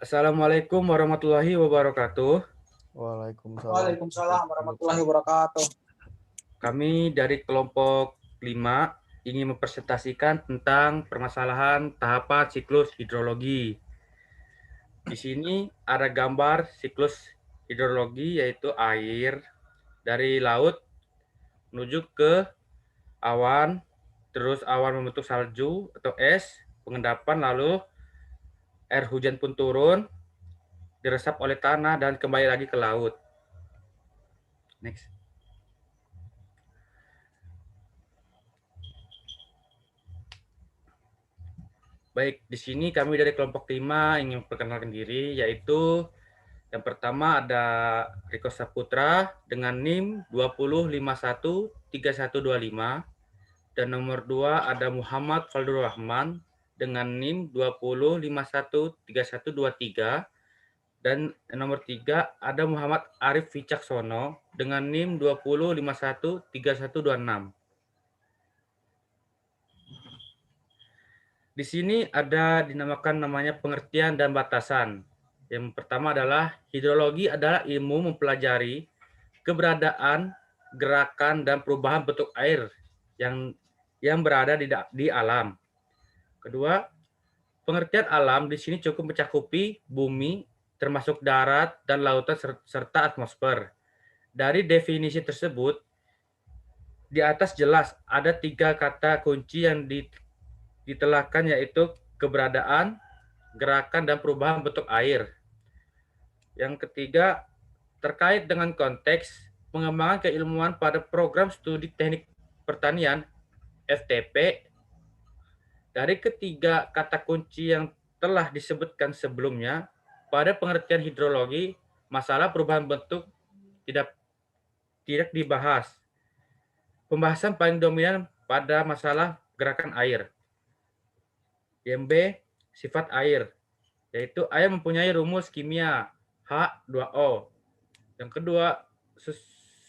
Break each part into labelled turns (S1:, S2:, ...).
S1: Assalamualaikum warahmatullahi wabarakatuh.
S2: Waalaikumsalam
S3: Waalaikumsalam warahmatullahi wabarakatuh.
S1: Kami dari kelompok 5 ingin mempresentasikan tentang permasalahan tahapan siklus hidrologi. Di sini ada gambar siklus hidrologi, yaitu air dari laut menuju ke awan, terus awan membentuk salju atau es, pengendapan, lalu air hujan pun turun, diresap oleh tanah dan kembali lagi ke laut. Next. Baik, di sini kami dari kelompok 5 ingin memperkenalkan diri, yaitu yang pertama ada Riko Saputra dengan NIM 20513125, dan nomor 2 ada Muhammad Faldul Rahman dengan NIM 20513123, dan nomor 3 ada Muhammad Arif Wicaksono dengan NIM 20513126. Di sini ada dinamakan namanya pengertian dan batasan. Yang pertama adalah hidrologi adalah ilmu mempelajari keberadaan, gerakan, dan perubahan bentuk air yang berada di alam. Kedua, pengertian alam di sini cukup mencakupi bumi, termasuk darat dan lautan serta atmosfer. Dari definisi tersebut, di atas jelas ada 3 kata kunci yang ditelahkan, yaitu keberadaan, gerakan, dan perubahan bentuk air. Yang ketiga, terkait dengan konteks pengembangan keilmuan pada program studi teknik pertanian FTP, dari ketiga kata kunci yang telah disebutkan sebelumnya, pada pengertian hidrologi, masalah perubahan bentuk tidak dibahas. Pembahasan paling dominan pada masalah gerakan air. Yang B, sifat air, yaitu air mempunyai rumus kimia H2O. Yang kedua,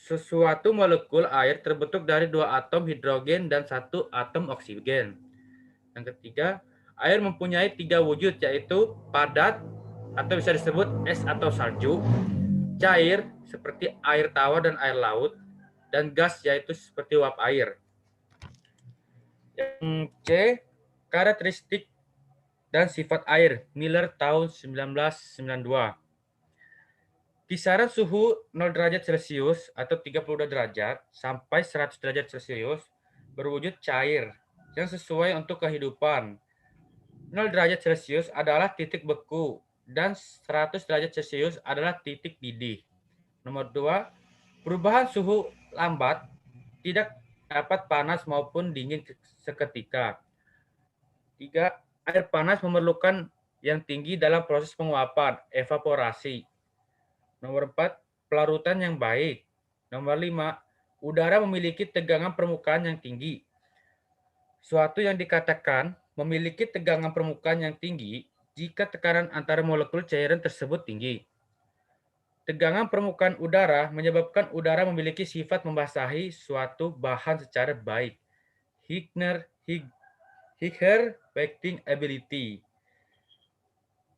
S1: sesuatu molekul air terbentuk dari 2 atom hidrogen dan 1 atom oksigen. Yang ketiga, air mempunyai 3 wujud, yaitu padat atau bisa disebut es atau salju, cair seperti air tawar dan air laut, dan gas yaitu seperti uap air. Yang C, karakteristik dan sifat air, Miller tahun 1992. Kisaran suhu 0 derajat Celcius atau 32 derajat sampai 100 derajat Celcius berwujud cair yang sesuai untuk kehidupan. 0 derajat Celcius adalah titik beku dan 100 derajat Celcius adalah titik didih. Nomor 2, perubahan suhu lambat, tidak dapat panas maupun dingin seketika. 3, air panas memerlukan yang tinggi dalam proses penguapan, evaporasi. Nomor 4, pelarutan yang baik. Nomor 5, udara memiliki tegangan permukaan yang tinggi. Suatu yang dikatakan memiliki tegangan permukaan yang tinggi jika tekanan antara molekul cairan tersebut tinggi. Tegangan permukaan udara menyebabkan udara memiliki sifat membasahi suatu bahan secara baik. Higher-Wetting ability.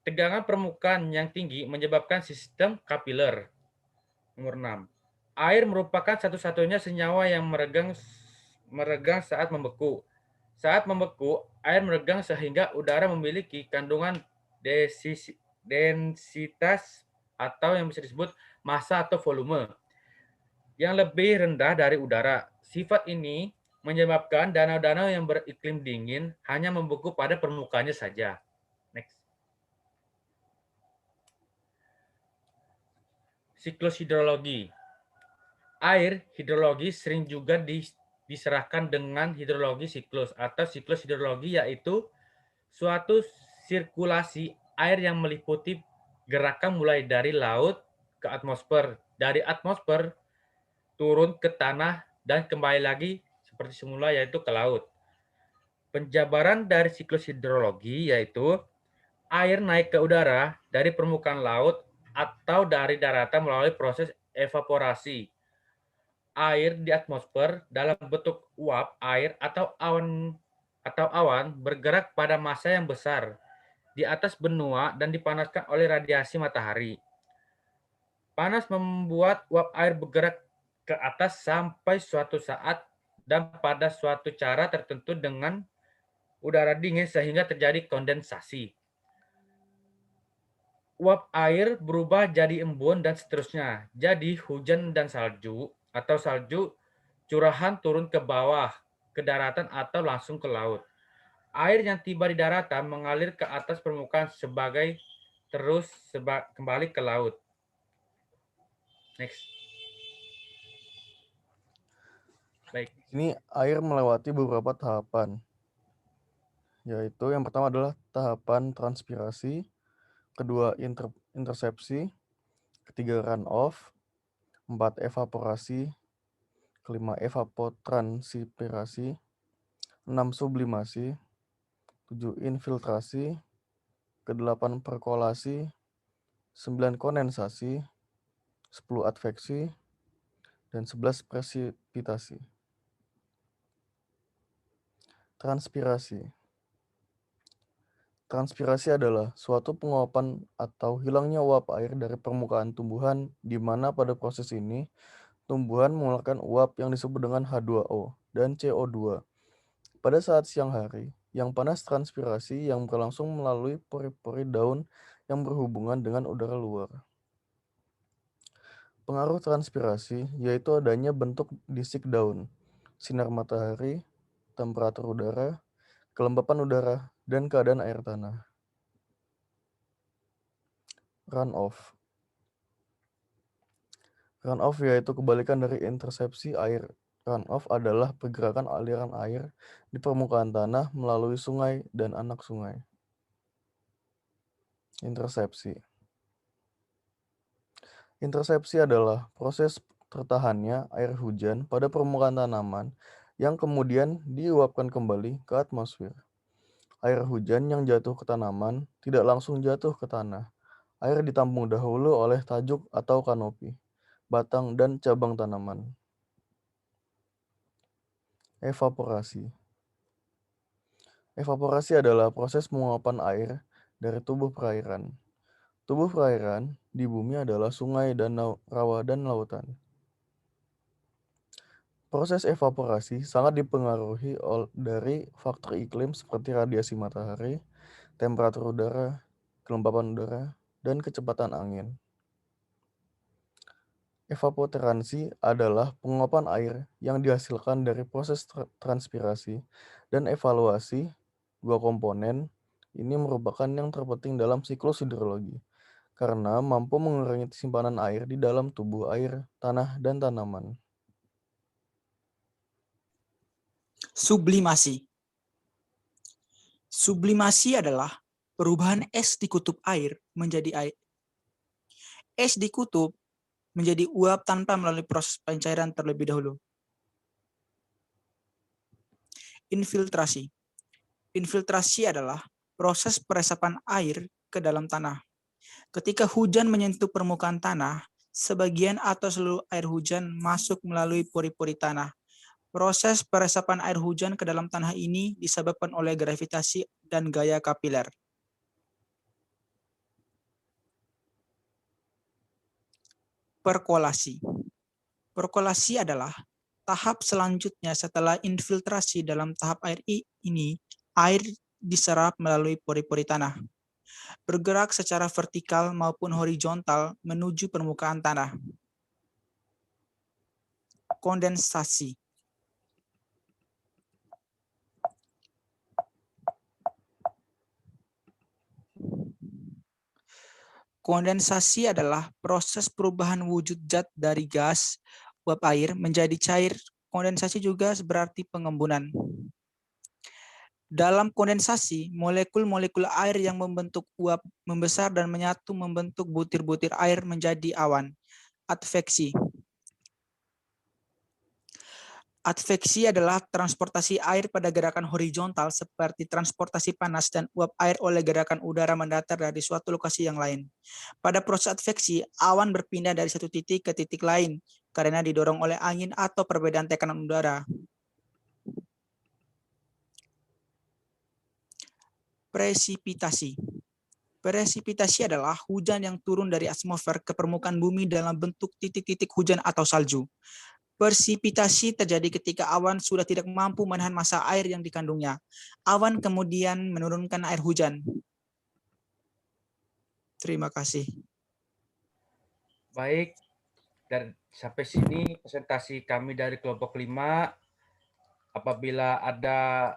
S1: Tegangan permukaan yang tinggi menyebabkan sistem kapiler. Nomor 6. Air merupakan satu-satunya senyawa yang meregang saat membeku. Saat membeku, air meregang sehingga udara memiliki kandungan densitas atau yang bisa disebut massa atau volume yang lebih rendah dari udara. Sifat ini menyebabkan danau-danau yang beriklim dingin hanya membeku pada permukaannya saja. Next. Siklus hidrologi. Air hidrologi sering juga diserahkan dengan hidrologi siklus atau siklus hidrologi, yaitu suatu sirkulasi air yang meliputi gerakan mulai dari laut ke atmosfer, dari atmosfer turun ke tanah dan kembali lagi seperti semula, yaitu ke laut. Penjabaran dari siklus hidrologi yaitu air naik ke udara dari permukaan laut atau dari daratan melalui proses evaporasi. Air di atmosfer dalam bentuk uap air atau awan bergerak pada massa yang besar. di atas benua dan dipanaskan oleh radiasi matahari. Panas membuat uap air bergerak ke atas sampai suatu saat dan pada suatu cara tertentu dengan udara dingin sehingga terjadi kondensasi. Uap air berubah jadi embun dan seterusnya. Jadi hujan dan salju atau salju curahan turun ke bawah, ke daratan atau langsung ke laut. Air yang tiba di daratan mengalir ke atas permukaan sebagai terus kembali ke laut. Next. Baik.
S2: Ini air melewati beberapa tahapan, yaitu yang pertama adalah tahapan transpirasi, kedua intersepsi, ketiga runoff, 4 evaporasi, kelima evapotranspirasi, 6 sublimasi, 7 infiltrasi, ke-8 perkolasi, 9 kondensasi, 10 adveksi, dan 11 presipitasi. Transpirasi. Transpirasi adalah suatu penguapan atau hilangnya uap air dari permukaan tumbuhan di mana pada proses ini tumbuhan mengeluarkan uap yang disebut dengan H2O dan CO2. Pada saat siang hari, yang panas transpirasi yang berlangsung melalui pori-pori daun yang berhubungan dengan udara luar. Pengaruh transpirasi yaitu adanya bentuk disik daun, sinar matahari, temperatur udara, kelembapan udara, dan keadaan air tanah. Runoff. Runoff yaitu kebalikan dari intersepsi air. Runoff adalah pergerakan aliran air di permukaan tanah melalui sungai dan anak sungai. Intersepsi. Intersepsi adalah proses tertahannya air hujan pada permukaan tanaman yang kemudian diuapkan kembali ke atmosfer. Air hujan yang jatuh ke tanaman tidak langsung jatuh ke tanah. Air ditampung dahulu oleh tajuk atau kanopi, batang, dan cabang tanaman. Evaporasi. Evaporasi adalah proses penguapan air dari tubuh perairan. Tubuh perairan di bumi adalah sungai, danau, rawa, dan lautan. Proses evaporasi sangat dipengaruhi dari faktor iklim seperti radiasi matahari, temperatur udara, kelembapan udara, dan kecepatan angin. Evapotransi adalah penguapan air yang dihasilkan dari proses transpirasi dan evaluasi. Dua komponen ini merupakan yang terpenting dalam siklus hidrologi karena mampu mengurangi simpanan air di dalam tubuh air, tanah, dan tanaman.
S3: Sublimasi. Sublimasi adalah perubahan es di kutub air menjadi air. Es di kutub menjadi uap tanpa melalui proses pencairan terlebih dahulu. Infiltrasi. Infiltrasi adalah proses peresapan air ke dalam tanah. Ketika hujan menyentuh permukaan tanah, sebagian atau seluruh air hujan masuk melalui pori-pori tanah. Proses peresapan air hujan ke dalam tanah ini disebabkan oleh gravitasi dan gaya kapiler. Perkolasi. Perkolasi adalah tahap selanjutnya setelah infiltrasi. Dalam tahap air ini, air diserap melalui pori-pori tanah, bergerak secara vertikal maupun horizontal menuju permukaan tanah. Kondensasi. Kondensasi adalah proses perubahan wujud zat dari gas, uap air menjadi cair. Kondensasi juga berarti pengembunan. Dalam kondensasi, molekul-molekul air yang membentuk uap membesar dan menyatu membentuk butir-butir air menjadi awan. Adveksi. Adveksi adalah transportasi air pada gerakan horizontal seperti transportasi panas dan uap air oleh gerakan udara mendatar dari suatu lokasi yang lain. Pada proses adveksi, awan berpindah dari satu titik ke titik lain karena didorong oleh angin atau perbedaan tekanan udara. Presipitasi. Presipitasi adalah hujan yang turun dari atmosfer ke permukaan bumi dalam bentuk titik-titik hujan atau salju. Persipitasi terjadi ketika awan sudah tidak mampu menahan massa air yang dikandungnya. Awan kemudian menurunkan air hujan. Terima kasih.
S1: Baik, dan sampai sini presentasi kami dari kelompok 5. Apabila ada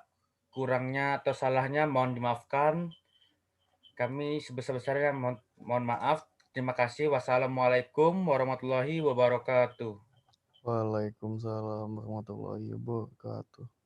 S1: kurangnya atau salahnya mohon dimaafkan. Kami sebesar-besarnya mohon maaf. Terima kasih. Wassalamualaikum warahmatullahi wabarakatuh.
S2: Waalaikumsalam warahmatullahi wabarakatuh.